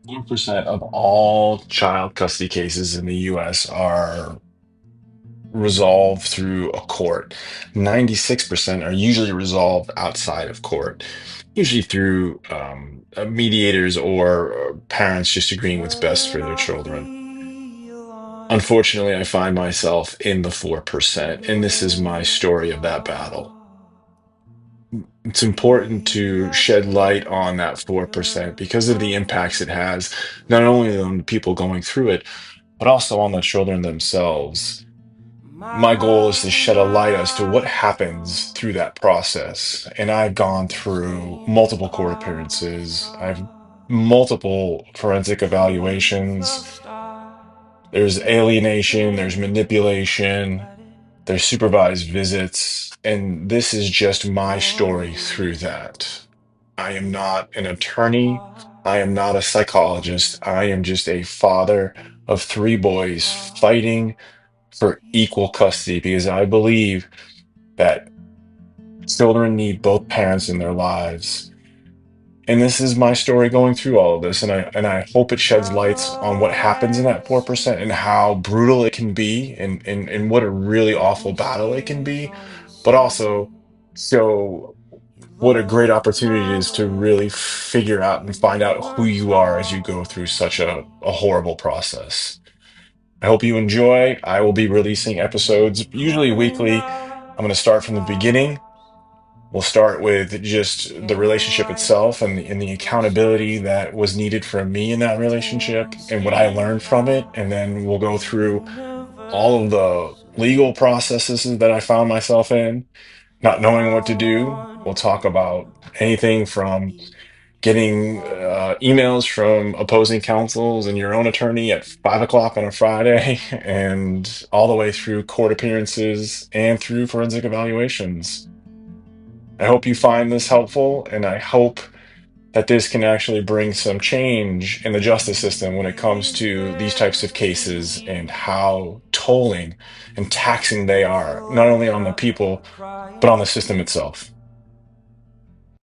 1% of all child custody cases in the US are resolved through a court. 96% are usually resolved outside of court, usually through mediators or parents just agreeing what's best for their children. Unfortunately, I find myself in the 4%, and this is my story of that battle. It's important to shed light on that 4% because of the impacts it has, not only on the people going through it, but also on the children themselves. My goal is to shed a light as to what happens through that process. And I've gone through multiple court appearances. I've multiple forensic evaluations. There's alienation, there's manipulation, there's supervised visits, and this is just my story through that. I am not an attorney. I am not a psychologist. I am just a father of three boys fighting for equal custody because I believe that children need both parents in their lives. And this is my story going through all of this, and I hope it sheds lights on what happens in that 4% and how brutal it can be and what a really awful battle it can be, but also show what a great opportunity it is to really figure out and find out who you are as you go through such a horrible process. I hope you enjoy. I will be releasing episodes usually weekly. I'm going to start from the beginning. We'll start with just the relationship itself and the accountability that was needed from me in that relationship and what I learned from it. And then we'll go through all of the legal processes that I found myself in, not knowing what to do. We'll talk about anything from getting emails from opposing counsels and your own attorney at 5 o'clock on a Friday, and all the way through court appearances and through forensic evaluations. I hope you find this helpful, and I hope that this can actually bring some change in the justice system when it comes to these types of cases and how tolling and taxing they are, not only on the people, but on the system itself.